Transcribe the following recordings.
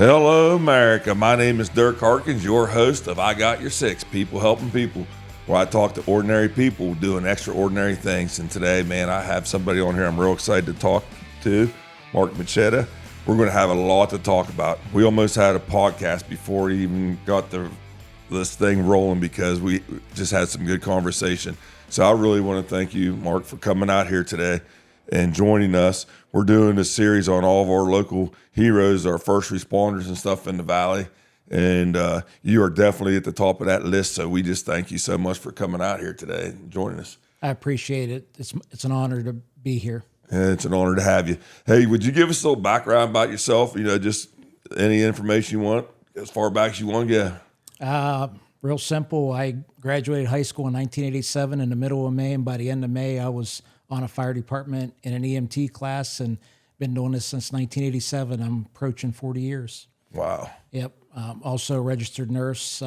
Hello, America. My name is Dirk Harkins, your host of IGY6, People Helping People, where I talk to ordinary people doing extraordinary things. And today, man, I have somebody on here I'm real excited to talk to, Marchetta. We're going to have a lot to talk about. We almost had a podcast before we even got this thing rolling because we just had some good conversation. So I really want to thank you, Mark, for coming out here today and joining us. We're doing a series on all of our local heroes, our first responders and stuff in the Valley. And you are definitely at the top of that list. So we just thank you so much for coming out here today and joining us. I appreciate it. It's an honor to be here. And it's an honor to have you. Hey, would you give us a little background about yourself? You know, just any information you want, as far back as you want to go. Real simple. I graduated high school in 1987 in the middle of May, and by the end of May, I was on a fire department in an EMT class, and been doing this since 1987. I'm approaching 40 years. Wow. Yep. Also a registered nurse,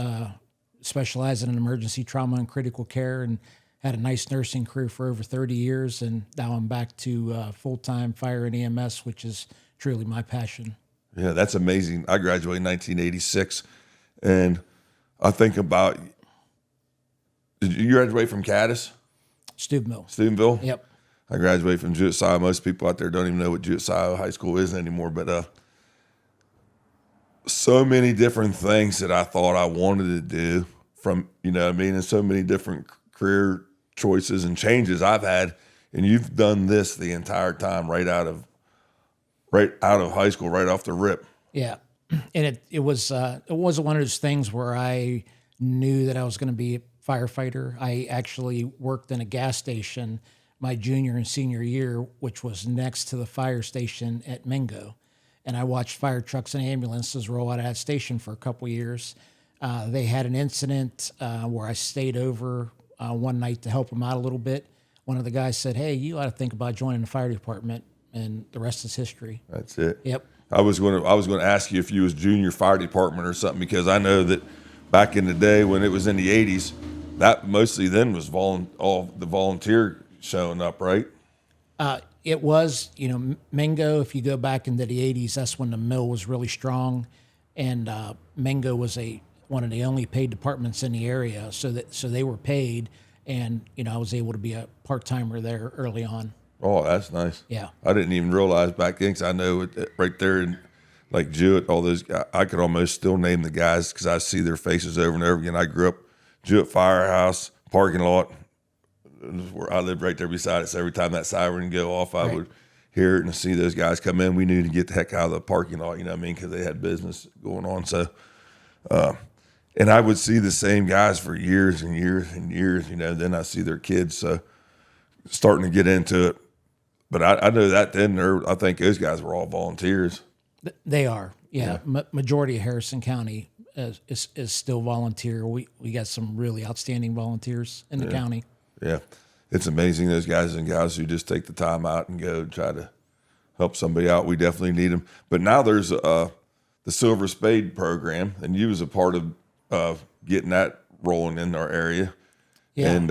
specializing in emergency trauma and critical care, and had a nice nursing career for over 30 years. And now I'm back to full-time fire and EMS, which is truly my passion. Yeah, that's amazing. I graduated in 1986, and I think about, did you graduate from Caddis? Steubenville. Yep. I graduated from Jewett. Most people out there don't even know what Jewett High School is anymore, but so many different things that I thought I wanted to do from, you know what I mean, and so many different career choices and changes I've had, and you've done this the entire time right out of high school, right off the rip. Yeah. And it wasn't one of those things where I knew that I was going to be a firefighter. I actually worked in a gas station my junior and senior year, which was next to the fire station at Mingo. And I watched fire trucks and ambulances roll out of that station for a couple of years. They had an incident where I stayed over one night to help them out a little bit. One of the guys said, "Hey, you ought to think about joining the fire department," and the rest is history. That's it. Yep. I was going to ask you if you was junior fire department or something, because I know that back in the day when it was in the 80s, that mostly then was all the volunteer showing up, right? It was, Mingo, if you go back into the 80s, that's when the mill was really strong. And Mingo was one of the only paid departments in the area. So they were paid. And, I was able to be a part-timer there early on. Oh, that's nice. Yeah. I didn't even realize back then, because I know it right there in like Jewett, all those guys, I could almost still name the guys because I see their faces over and over again. I grew up Jewett Firehouse, parking lot, where I lived right there beside it. So every time that siren would go off, I would hear it and see those guys come in. We knew to get the heck out of the parking lot, you know what I mean, because they had business going on. So, and I would see the same guys for years and years and years, then I see their kids. So starting to get into it. But I know that then, I think those guys were all volunteers. They are, yeah. Majority of Harrison County is still volunteer. We got some really outstanding volunteers in the county. Yeah, it's amazing, those guys and gals who just take the time out and go try to help somebody out. We definitely need them. But now there's the Silver Spade program, and you was a part of getting that rolling in our area. Yeah. And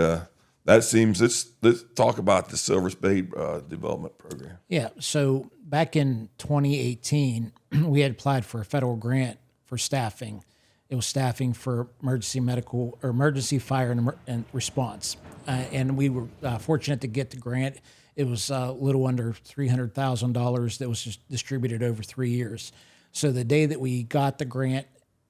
that seems, let's talk about the Silver Spade development program. Yeah, so back in 2018, we had applied for a federal grant for staffing. It was staffing for emergency fire and response. And we were fortunate to get the grant. It was a little under $300,000 that was just distributed over 3 years. So the day that we got the grant,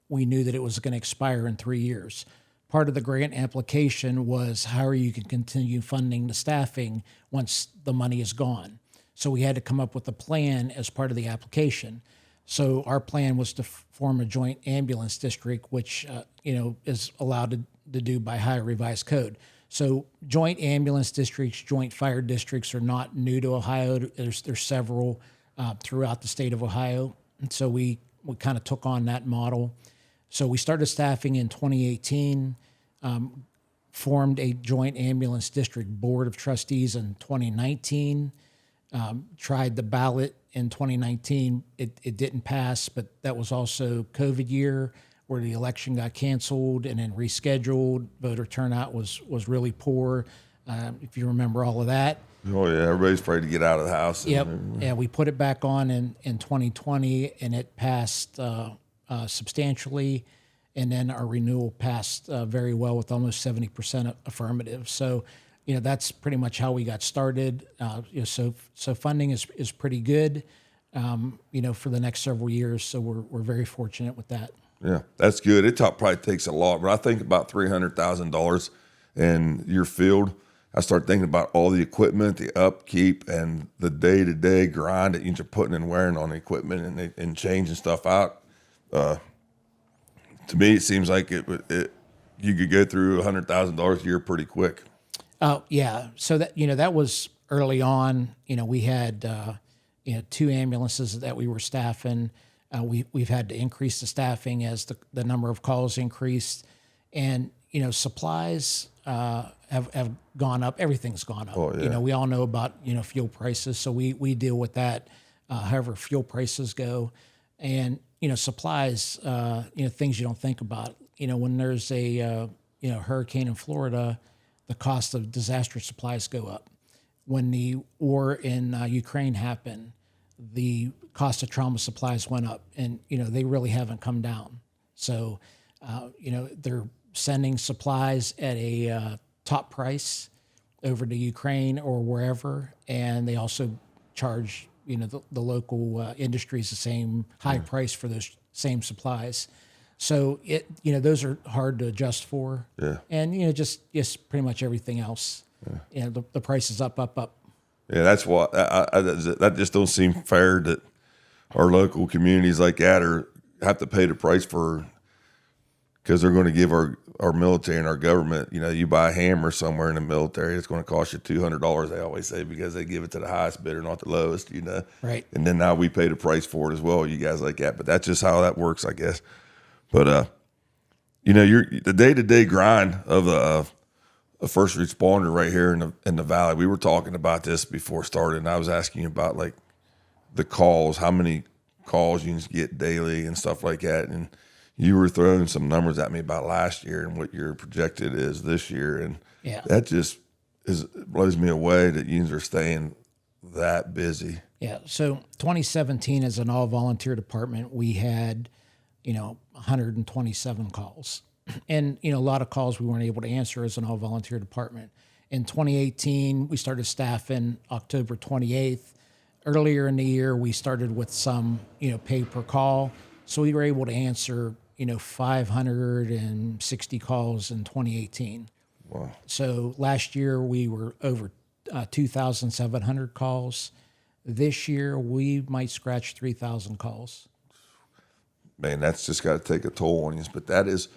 we knew that it was going to expire in 3 years. Part of the grant application was how you can continue funding the staffing once the money is gone. So we had to come up with a plan as part of the application. So our plan was to form a joint ambulance district, which is allowed to do by Ohio Revised Code. So joint ambulance districts, joint fire districts are not new to Ohio. There's several throughout the state of Ohio. And so we kind of took on that model. So we started staffing in 2018, formed a joint ambulance district board of trustees in 2019, tried the ballot in 2019. It didn't pass, but that was also COVID year where the election got canceled and then rescheduled. Voter turnout was really poor, if you remember all of that. Oh yeah, everybody's afraid to get out of the house. Yep. Yeah, we put it back on in 2020, and it passed substantially. And then our renewal passed very well with almost 70% affirmative. So, that's pretty much how we got started. So funding is pretty good, for the next several years. So we're very fortunate with that. Yeah, that's good. It probably takes a lot, but I think about $300,000 in your field. I start thinking about all the equipment, the upkeep, and the day-to-day grind that you're putting and wearing on the equipment and changing stuff out. To me, it seems like you could go through $100,000 a year pretty quick. Oh yeah. So that was early on. We had 2 ambulances that we were staffing. We've had to increase the staffing as the number of calls increased, and supplies have gone up. Everything's gone up. Oh, yeah. We all know about fuel prices, so we deal with that. However, fuel prices go, and supplies, things you don't think about. When there's a hurricane in Florida, the cost of disaster supplies go up. When the war in Ukraine happened, the cost of trauma supplies went up, and they really haven't come down. So, they're sending supplies at a top price over to Ukraine or wherever, and they also charge the local industries the same high price for those same supplies. So those are hard to adjust for. Yeah. And just pretty much everything else. Yeah. The price is up. Yeah, that's what that just don't seem fair that our local communities like that have to pay the price for, because they're going to give our military and our government. You buy a hammer somewhere in the military, it's going to cost you $200. They always say, because they give it to the highest bidder, not the lowest. Right. And then now we pay the price for it as well. You guys like that, but that's just how that works, I guess. But you're the day-to-day grind of a first responder right here in the valley. We were talking about this before starting, and I was asking you about like the calls, how many calls you get daily and stuff like that. And you were throwing some numbers at me about last year and what your projected is this year, and that just blows me away that you are staying that busy. Yeah. So 2017, as an all-volunteer department, we had 127 calls. And, a lot of calls we weren't able to answer as an all-volunteer department. In 2018, we started staffing October 28th. Earlier in the year, we started with some, pay per call. So we were able to answer, 560 calls in 2018. Wow. So last year, we were over 2,700 calls. This year, we might scratch 3,000 calls. Man, that's just got to take a toll on you. But that's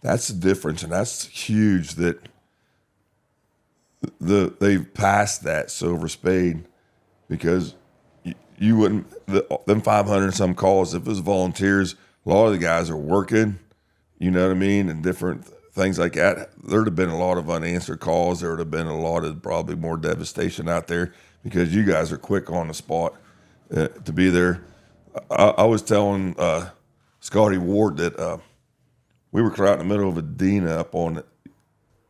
the difference, and that's huge that they've passed that silver spade, because you wouldn't them 500 and some calls, if it was volunteers, a lot of the guys are working, you know what I mean, and different things like that. There'd have been a lot of unanswered calls. There would have been a lot of probably more devastation out there, because you guys are quick on the spot to be there. I was telling Scotty Ward that we were out in the middle of Adena up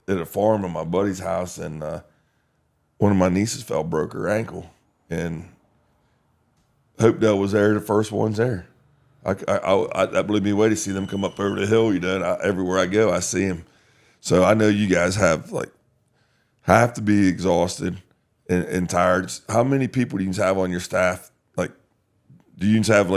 at a farm in my buddy's house, and one of my nieces broke her ankle, and Hopedale was there, the first ones there. That blew me away to see them come up over the hill. Everywhere I go, I see them. So I know you guys have to be exhausted and tired. How many people do you have on your staff? Do you have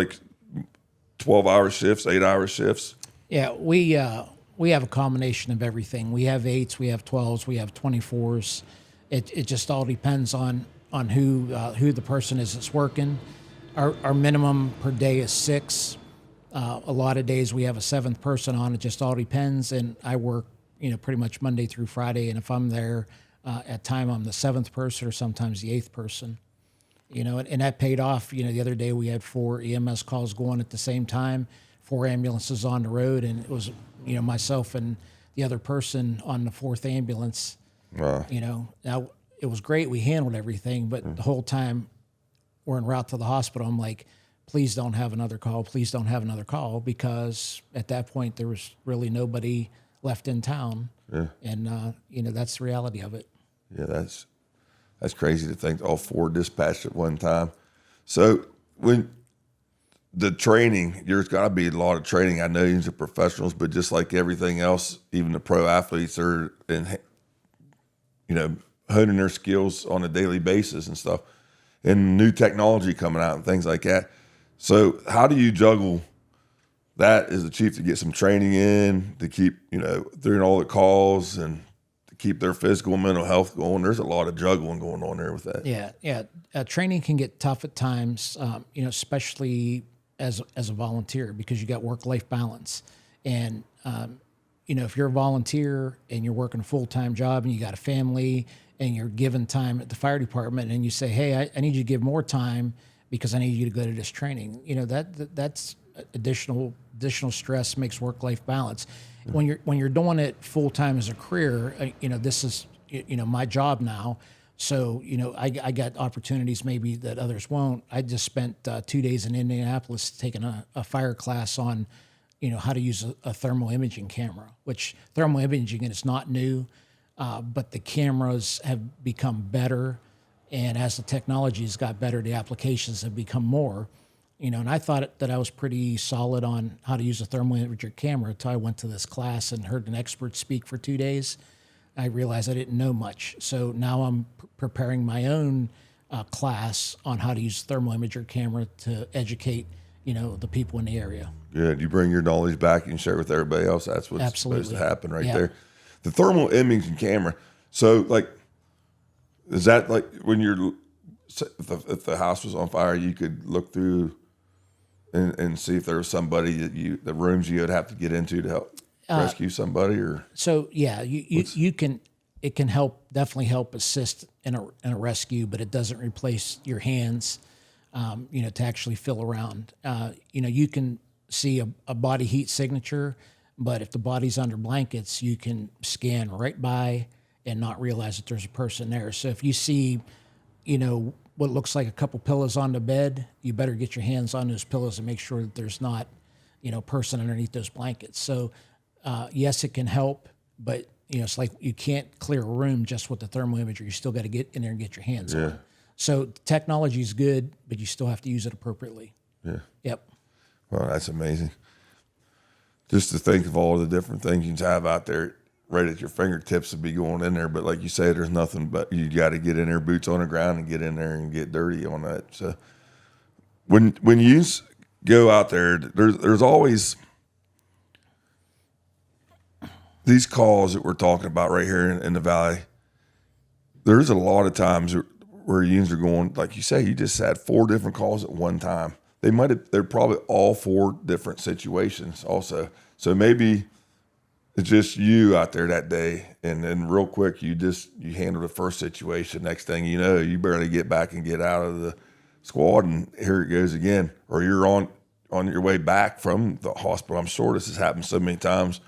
12-hour shifts, 8-hour shifts? Yeah, we have a combination of everything. We have 8s, we have 12s, we have 24s. It just all depends on who the person is that's working. Our minimum per day is 6. A lot of days we have a 7th person on. It just all depends. And I work, pretty much Monday through Friday. And if I'm there at time, I'm the 7th person, or sometimes the 8th person. And that paid off. The other day we had 4 EMS calls going at the same time, 4 ambulances on the road, and it was, myself and the other person on the 4th ambulance. Wow. Now it was great. We handled everything, but the whole time we're en route to the hospital, I'm like, please don't have another call. Please don't have another call, because at that point there was really nobody left in town. Yeah. And, that's the reality of it. Yeah, That's crazy to think all 4 dispatched at one time. So when the training, there's got to be a lot of training. I know you're professionals, but just like everything else, even the pro athletes are, honing their skills on a daily basis and stuff, and new technology coming out and things like that. So how do you juggle that as the chief to get some training in, to keep, during all the calls and to keep their physical and mental health going? There's a lot of juggling going on there with that. Yeah. Training can get tough at times, especially as a volunteer, because you got work-life balance. And, if you're a volunteer and you're working a full-time job and you got a family and you're given time at the fire department and you say, hey, I need you to give more time because I need you to go to this training, that's additional stress, makes work-life balance. When you're doing it full-time as a career, this is, my job now. So, I got opportunities maybe that others won't. I just spent 2 days in Indianapolis taking a fire class on, how to use a thermal imaging camera, which thermal imaging is not new, but the cameras have become better. And as the technology has got better, the applications have become more. And I thought that I was pretty solid on how to use a thermal imager camera until I went to this class and heard an expert speak for 2 days. I realized I didn't know much. So now I'm preparing my own class on how to use thermal imager camera to educate, the people in the area. Good. You bring your knowledge back and share with everybody else. That's what's Absolutely. supposed to happen there. The thermal imaging camera. So, is that like when if the house was on fire, you could look through and see if there was somebody the rooms you would have to get into to help rescue somebody? Or so yeah, you can, it can definitely help assist in a rescue, but it doesn't replace your hands, to actually feel around. You can see a body heat signature, but if the body's under blankets, you can scan right by and not realize that there's a person there. So if you see, what looks like a couple pillows on the bed, you better get your hands on those pillows and make sure that there's not, person underneath those blankets. So yes, it can help, but it's like you can't clear a room just with the thermal imager. You still got to get in there and get your hands on it. So technology is good, but you still have to use it appropriately. Yeah. Yep. Well, that's amazing. Just to think of all the different things you have out there right at your fingertips to be going in there. But like you say, there's nothing but you got to get in there, boots on the ground, and get in there and get dirty on that. So when you go out there, there's always these calls that we're talking about right here in the valley. There's a lot of times where unions are going, like you say, you just had 4 different calls at one time. They're probably all 4 different situations also. So maybe it's just you out there that day, and then real quick you handle the first situation. Next thing you know, you barely get back and get out of the squad, and here it goes again. Or you're on your way back from the hospital. I'm sure this has happened so many times.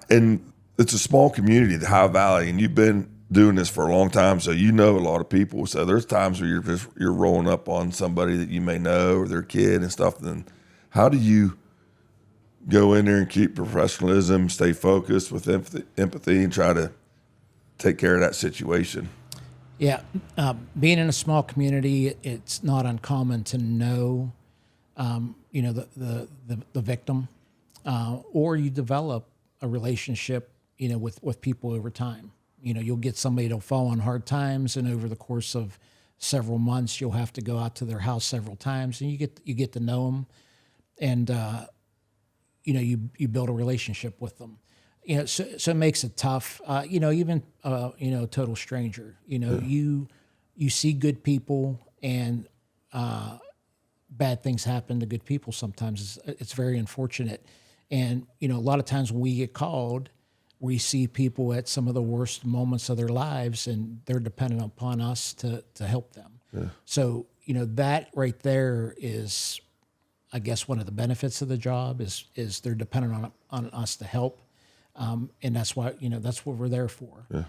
And it's a small community, the Ohio Valley, and you've been doing this for a long time, so you know a lot of people. So there's times where you're rolling up on somebody that you may know or their kid and stuff. Then how do you go in there and keep professionalism, stay focused with empathy, and try to take care of that situation? Yeah, being in a small community, it's not uncommon to know, the victim, or you develop a relationship, with people over time. You'll get somebody that'll fall on hard times, and over the course of several months, you'll have to go out to their house several times, and you get to know them, and you build a relationship with them. So it makes it tough. Even total stranger. You see good people, and bad things happen to good people sometimes. It's very unfortunate, and a lot of times when we get called, we see people at some of the worst moments of their lives, and they're dependent upon us to help them. Yeah. So that right there is, I guess, one of the benefits of the job is they're dependent on us to help. And that's why, that's what we're there for. Yeah.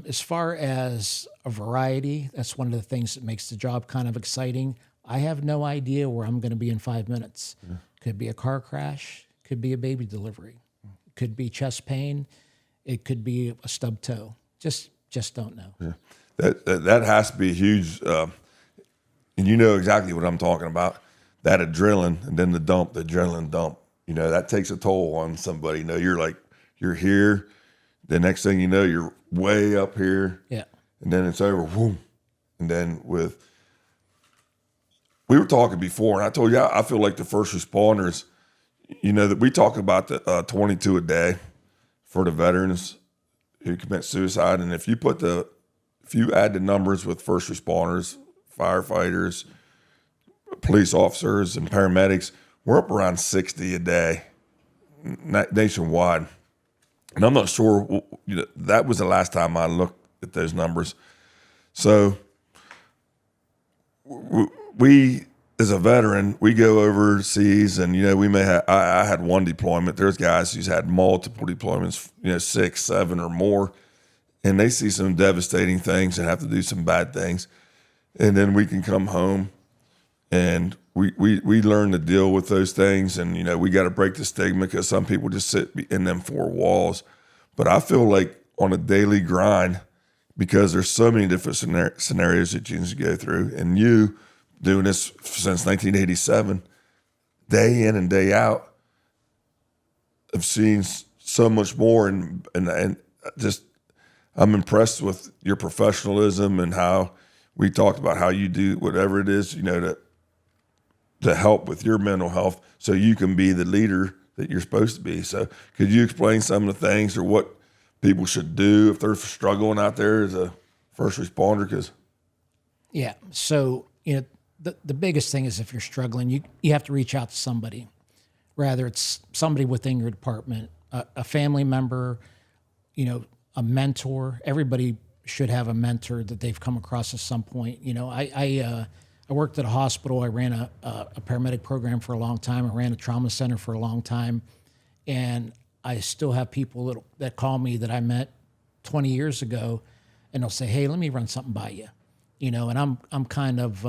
As far as a variety, that's one of the things that makes the job kind of exciting. I have no idea where I'm going to be in 5 minutes. Yeah. Could be a car crash, could be a baby delivery, could be chest pain, it could be a stub toe. Just don't know. Yeah. That has to be huge. And you know exactly what I'm talking about. That adrenaline and then the adrenaline dump. You know, that takes a toll on somebody. You know, you're here. The next thing you know, you're way up here. Yeah. And then it's over. Whoom. And then we were talking before, and I told you, I feel like the first responders, you know, that we talk about the 22 a day for the veterans who commit suicide. And if you add the numbers with first responders, firefighters, police officers, and paramedics, we're up around 60 a day nationwide. And I'm not sure, you know, that was the last time I looked at those numbers. So we, as a veteran, we go overseas, and, you know, we may have, I had one deployment. There's guys who's had multiple deployments, you know, 6, 7 or more, and they see some devastating things and have to do some bad things. And then we can come home and we learn to deal with those things. And, you know, we got to break the stigma, because some people just sit in them four walls. But I feel like on a daily grind, because there's so many different scenarios that you can go through, and you doing this since 1987, day in and day out, I've seen so much more, and just I'm impressed with your professionalism and how we talked about how you do whatever it is, you know, to help with your mental health so you can be the leader that you're supposed to be. So could you explain some of the things or what people should do if they're struggling out there as a first responder? Yeah. So, you know, the biggest thing is if you're struggling, you have to reach out to somebody, whether it's somebody within your department, a family member, you know, a mentor. Everybody should have a mentor that they've come across at some point. You know, I worked at a hospital. I ran a paramedic program for a long time. I ran a trauma center for a long time. And I still have people that call me that I met 20 years ago, and they'll say, hey, let me run something by you. You know, and I'm kind of,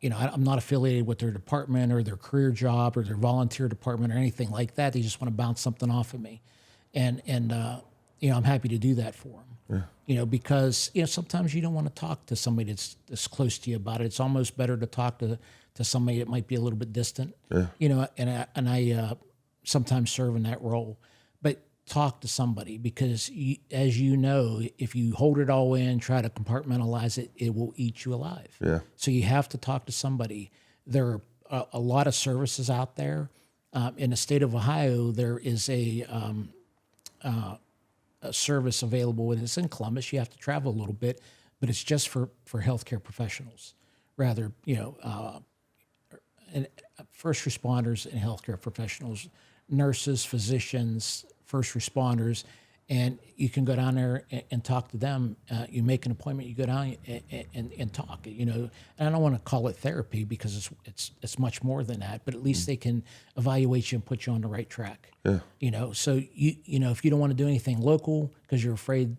you know, I'm not affiliated with their department or their career job or their volunteer department or anything like that. They just want to bounce something off of me. And you know, I'm happy to do that for them. Yeah. You know, because, you know, sometimes you don't want to talk to somebody that's close to you about it. It's almost better to talk to somebody that might be a little bit distant. Yeah. You know, and I sometimes serve in that role. But talk to somebody, because as you know, if you hold it all in, try to compartmentalize it, it will eat you alive. Yeah. So you have to talk to somebody. There are a lot of services out there. In the state of Ohio, there is a service available, and it's in Columbus. You have to travel a little bit, but it's just for healthcare professionals, rather, you know, and first responders and healthcare professionals, nurses, physicians, first responders, and you can go down there and talk to them. You make an appointment, you go down and talk. You know, and I don't want to call it therapy, because it's much more than that. But at least they can evaluate you and put you on the right track. Yeah. You know, so you know, if you don't want to do anything local because you're afraid,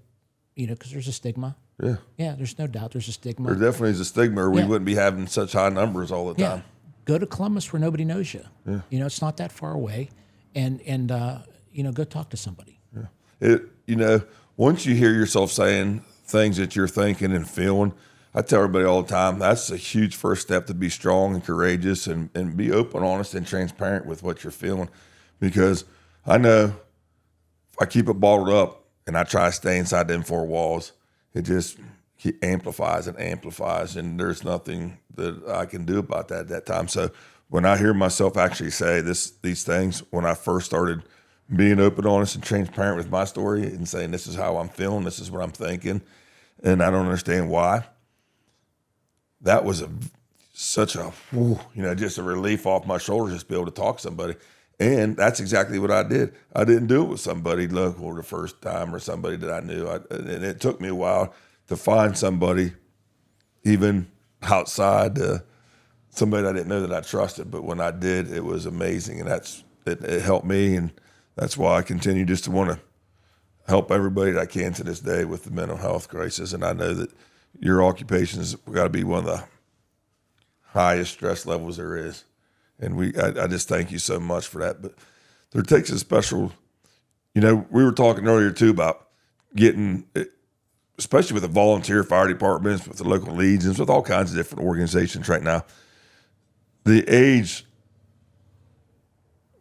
you know, because there's a stigma. Yeah. Yeah. There's no doubt there's a stigma. There definitely is a stigma, or we wouldn't be having such high numbers all the time. Yeah. Go to Columbus where nobody knows you. Yeah. You know, it's not that far away, and you know, go talk to somebody. Yeah. You know, once you hear yourself saying things that you're thinking and feeling, I tell everybody all the time, that's a huge first step to be strong and courageous and be open, honest, and transparent with what you're feeling. Because I know if I keep it bottled up and I try to stay inside them four walls, it just amplifies and amplifies, and there's nothing that I can do about that at that time. So when I hear myself actually say these things, when I first started being open, honest, and transparent with my story and saying, this is how I'm feeling, this is what I'm thinking, and I don't understand why, that was such a, you know, just a relief off my shoulders, just to be able to talk to somebody. And that's exactly what I did. I didn't do it with somebody local the first time or somebody that I knew. And it took me a while to find somebody, even outside, somebody I didn't know that I trusted. But when I did, it was amazing. And it helped me. And that's why I continue just to want to help everybody that I can to this day with the mental health crisis. And I know that your occupation has got to be one of the highest stress levels there is. And I just thank you so much for that. But there takes a special, you know, we were talking earlier too about getting, especially with the volunteer fire departments, with the local legions, with all kinds of different organizations right now, the age,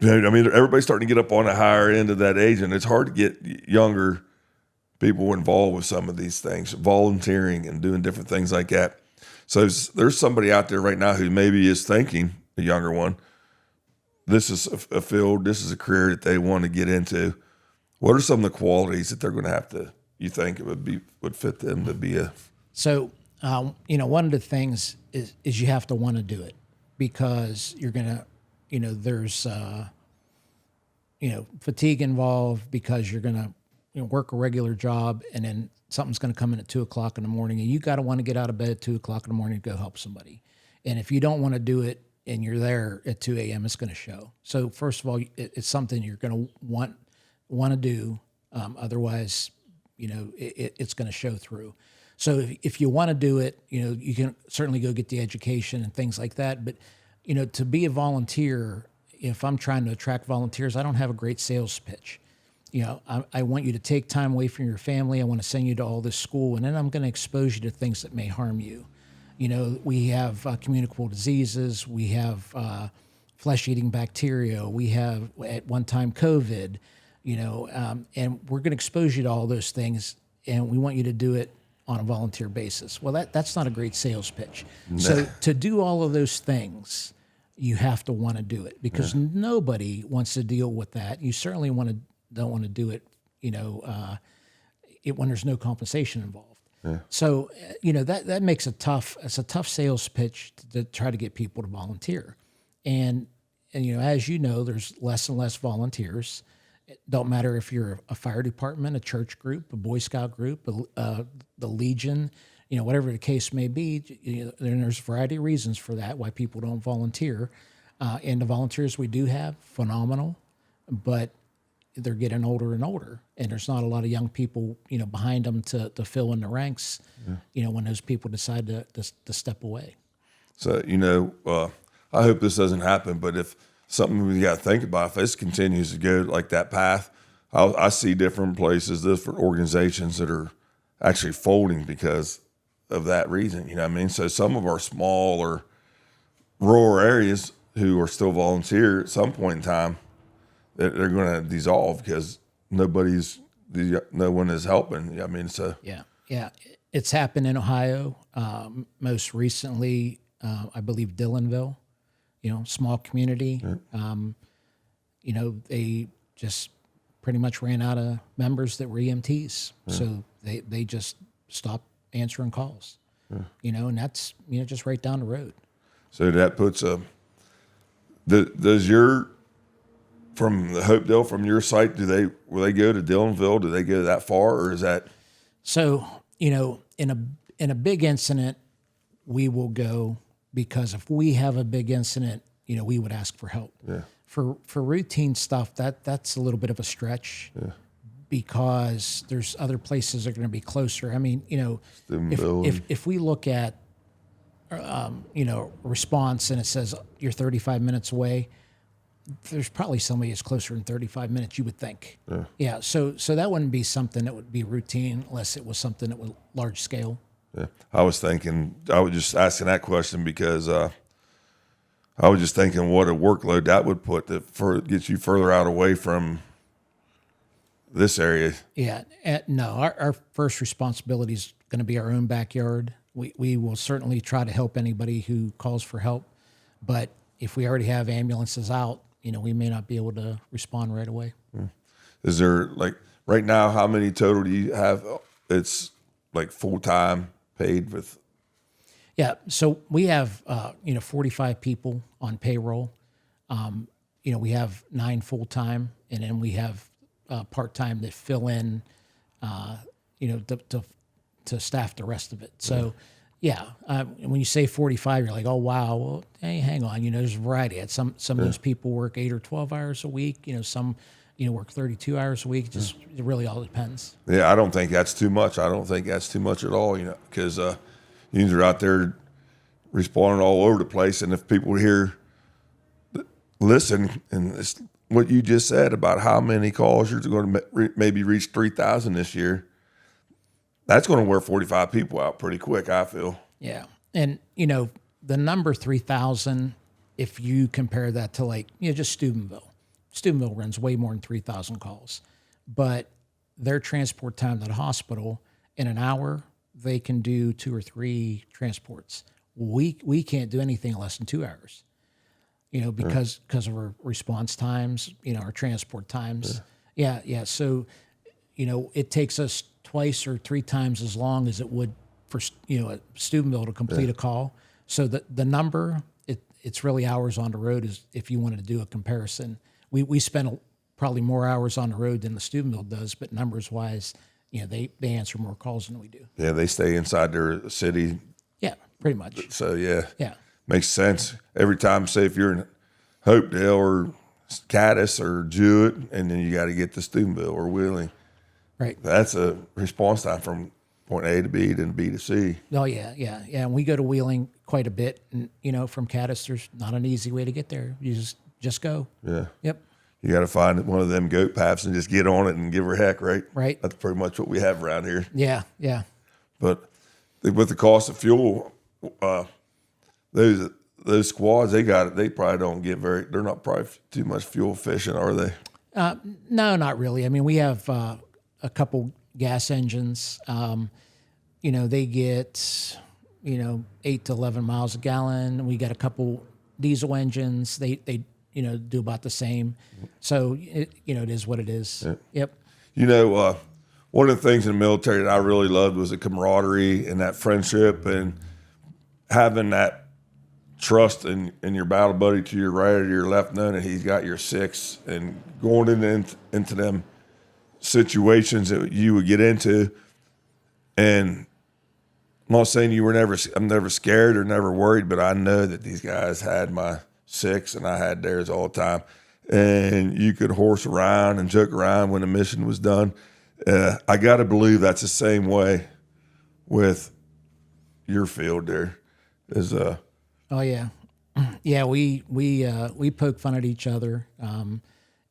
I mean, everybody's starting to get up on the higher end of that age, and it's hard to get younger people involved with some of these things, volunteering and doing different things like that. So there's somebody out there right now who maybe is thinking, a younger one, this is a field, this is a career that they want to get into. What are some of the qualities that they're going to have to, you think it would fit them to be a? So, one of the things is you have to want to do it, because you're going to, there's, fatigue involved, because you're going to work a regular job, and then something's going to come in at 2:00 in the morning, and you got to want to get out of bed at 2:00 in the morning to go help somebody. And if you don't want to do it and you're there at 2 a.m., it's going to show. So first of all, it's something you're going to want to do. Otherwise, it's going to show through. So if you want to do it, you can certainly go get the education and things like that. But, to be a volunteer, if I'm trying to attract volunteers, I don't have a great sales pitch. I want you to take time away from your family. I want to send you to all this school, and then I'm going to expose you to things that may harm you. We have communicable diseases. We have flesh-eating bacteria. We have, at one time, COVID, and we're going to expose you to all those things, and we want you to do it on a volunteer basis. Well, that's not a great sales pitch. No. So to do all of those things, you have to want to do it, because nobody wants to deal with that. You certainly don't want to do it, when there's no compensation involved. Yeah. So, that makes it's a tough sales pitch to try to get people to volunteer. And as you know, there's less and less volunteers. It don't matter if you're a fire department, a church group, a Boy Scout group, the Legion, whatever the case may be. There's a variety of reasons for that, why people don't volunteer. And the volunteers we do have, phenomenal, but they're getting older and older, and there's not a lot of young people, behind them to fill in the ranks, when those people decide to step away. So, I hope this doesn't happen, but if something we got to think about, if this continues to go like that path, I see different places, different organizations that are actually folding because of that reason. You know what I mean? So some of our smaller rural areas who are still volunteer at some point in time, they're going to dissolve because no one is helping. I mean, so yeah, it's happened in Ohio. Most recently, I believe Dillonville, small community. Yeah. They just pretty much ran out of members that were EMTs, so they just stopped answering calls. And that's just right down the road. So that puts does your, from the Hopedale, from your site, will they go to Dillonville? Do they go that far, or is that? So, in a big incident, we will go, because if we have a big incident, we would ask for help. Yeah. For routine stuff, that's a little bit of a stretch. Yeah. Because there's other places that are going to be closer. I mean, if we look at response and it says you're 35 minutes away, there's probably somebody that's closer than 35 minutes, you would think. Yeah. So that wouldn't be something that would be routine unless it was something that was large scale. Yeah. I was just asking that question because I was just thinking what a workload that would put that gets you further out away from this area. Yeah. No, our first responsibility is going to be our own backyard. We will certainly try to help anybody who calls for help, but if we already have ambulances out, we may not be able to respond right away. Is there, right now, how many total do you have? It's full-time paid with? Yeah. So we have, 45 people on payroll. We have 9 full-time, and then we have part-time that fill in, to staff the rest of it. So, when you say 45, you're like, oh, wow. Well, hey, hang on. There's a variety. Some of those people work 8 or 12 hours a week. Some, work 32 hours a week. It really all depends. Yeah, I don't think that's too much. I don't think that's too much at all, because unions are out there responding all over the place. And if people listen, and it's what you just said about how many calls you're going to maybe reach 3,000 this year, that's going to wear 45 people out pretty quick, I feel. Yeah. And, the number 3,000, if you compare that to just Steubenville. Steubenville runs way more than 3,000 calls. But their transport time to the hospital, in an hour, they can do 2 or 3 transports. We can't do anything less than 2 hours, because of our response times, our transport times. Yeah. So, it takes us twice or 3 times as long as it would for, at Steubenville to complete a call. So the number, it's really hours on the road is if you wanted to do a comparison. We spend probably more hours on the road than the Steubenville does, but numbers wise, they answer more calls than we do. Yeah, they stay inside their city. Yeah, pretty much. So, yeah. Makes sense. Every time, say if you're in Hopedale or Caddis or Jewett, and then you got to get to Steubenville or Wheeling. Right. That's a response time from point A to B, then B to C. Oh, yeah. And we go to Wheeling quite a bit. And, from Caddis, there's not an easy way to get there. You just go. Yeah. Yep. You got to find one of them goat paths and just get on it and give her heck, right? Right. That's pretty much what we have around here. Yeah. But with the cost of fuel, those squads, they probably don't get they're not probably too much fuel efficient, are they? No, not really. I mean, we have a couple gas engines. They get, 8 to 11 miles a gallon. We got a couple diesel engines. They do about the same. So, it is what it is. Yeah. Yep. One of the things in the military that I really loved was the camaraderie and that friendship and having that trust in your battle buddy to your right or your left, knowing that he's got your 6 and going into them situations that you would get into. And I'm not saying I'm never scared or never worried, but I know that these guys had my 6 and I had theirs all the time. And you could horse around and joke around when the mission was done. I got to believe that's the same way with your field there. Oh yeah. Yeah, we poke fun at each other.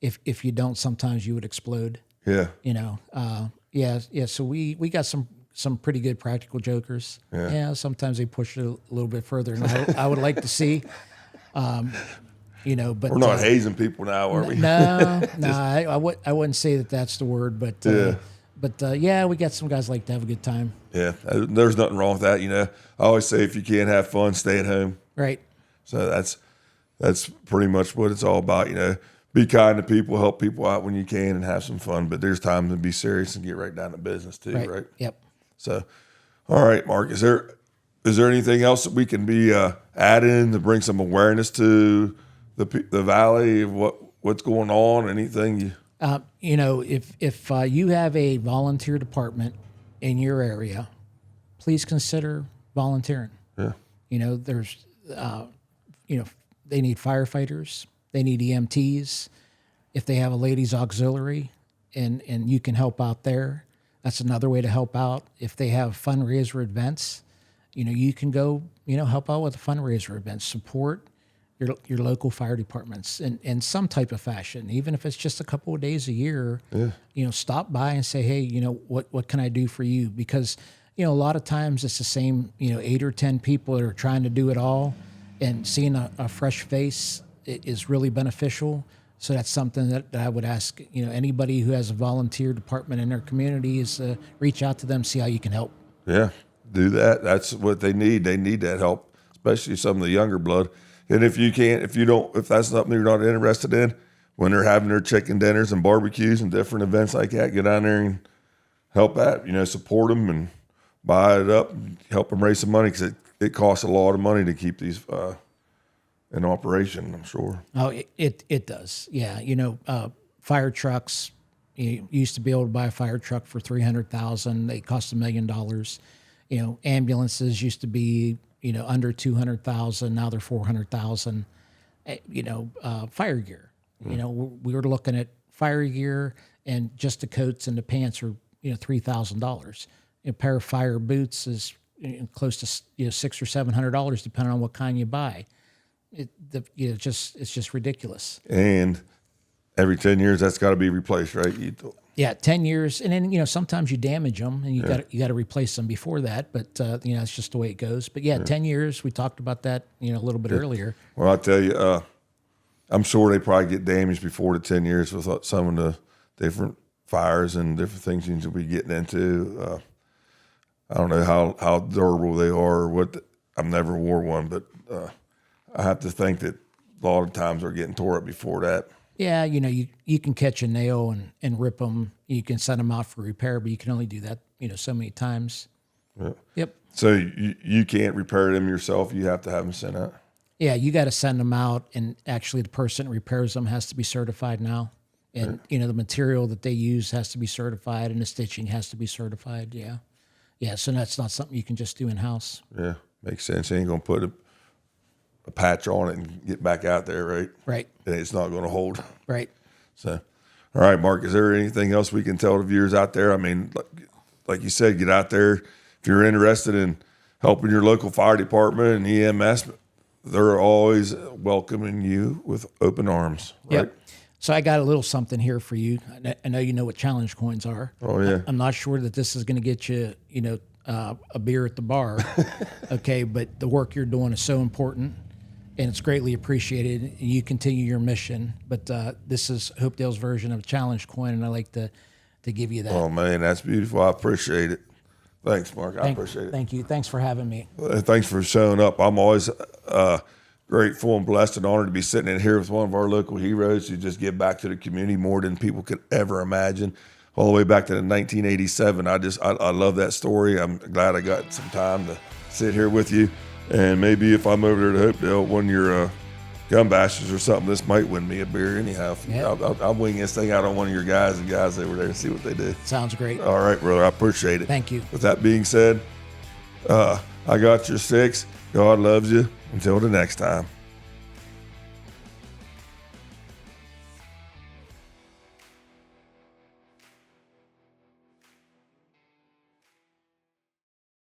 If you don't, sometimes you would explode. Yeah. Yeah. So we got some pretty good practical jokers. Yeah. Sometimes they push it a little bit further than I would like to see. But we're not hazing people now, are we? No, I wouldn't say that's the word, but we got some guys like to have a good time. Yeah, there's nothing wrong with that. I always say if you can't have fun, stay at home. Right. So that's pretty much what it's all about. Be kind to people, help people out when you can, and have some fun. But there's time to be serious and get right down to business too, right? Yep. So, all right, Mark, is there anything else that we can be adding to bring some awareness to the valley of what's going on? Anything if you have a volunteer department in your area, please consider volunteering. Yeah. There's they need firefighters, they need EMTs. If they have a ladies auxiliary and you can help out there, that's another way to help out. If they have fundraiser events, you can go, help out with the fundraiser events, support your local fire departments in some type of fashion, even if it's just a couple of days a year. Yeah. Stop by and say, hey, what can I do for you? Because a lot of times it's the same 8 or 10 people that are trying to do it all, and seeing a fresh face is really beneficial. So that's something that I would ask anybody who has a volunteer department in their community is reach out to them, see how you can help. Yeah, do that. That's what they need. They need that help, especially some of the younger blood. And if that's something you're not interested in, when they're having their chicken dinners and barbecues and different events like that, get down there and help out, support them and buy it up and help them raise some money, because it costs a lot of money to keep these in operation, I'm sure. Oh, it does. Yeah. Fire trucks, you used to be able to buy a fire truck for $300,000. They cost $1 million. Ambulances used to be, under $200,000. Now they're $400,000. Fire gear. We were looking at fire gear, and just the coats and the pants are $3,000. A pair of fire boots is close to $600 or $700, depending on what kind you buy. It's just ridiculous. And every 10 years, that's got to be replaced, right? Yeah, 10 years, and then sometimes you damage them, and you got to replace them before that. But it's just the way it goes. But 10 years. We talked about that a little bit earlier. Well, I tell you, I'm sure they probably get damaged before the 10 years with some of the different fires and different things you'll be getting into. I don't know how durable they are or what. I've never wore one, but I have to think that a lot of times they're getting tore up before that. Yeah, you can catch a nail and rip them. You can send them out for repair, but you can only do that, so many times. Yeah. Yep. So you can't repair them yourself. You have to have them sent out. Yeah, you got to send them out, and actually the person that repairs them has to be certified now. And, the material that they use has to be certified, and the stitching has to be certified. Yeah. Yeah, so that's not something you can just do in-house. Yeah, makes sense. You ain't going to put a patch on it and get back out there, right? Right. And it's not going to hold. Right. So, all right, Mark, is there anything else we can tell the viewers out there? I mean, like you said, get out there. If you're interested in helping your local fire department and EMS, they're always welcoming you with open arms, right? Yep. So I got a little something here for you. I know you know what challenge coins are. Oh, yeah. I'm not sure that this is going to get you, a beer at the bar, okay? But the work you're doing is so important, and it's greatly appreciated. And you continue your mission. But this is Hopedale's version of a challenge coin, and I like to give you that. Oh, man, that's beautiful. I appreciate it. Thanks, Mark. I appreciate it. Thank you. Thanks for having me. Thanks for showing up. I'm always grateful and blessed and honored to be sitting in here with one of our local heroes who just give back to the community more than people could ever imagine. All the way back to 1987. I love that story. I'm glad I got some time to sit here with you. And maybe if I'm over there to Hopedale, one of your gun bashes or something, this might win me a beer anyhow. I'll wing this thing out on one of your guys over there and see what they do. Sounds great. All right, brother. I appreciate it. Thank you. With that being said, I got your 6. God loves you. Until the next time.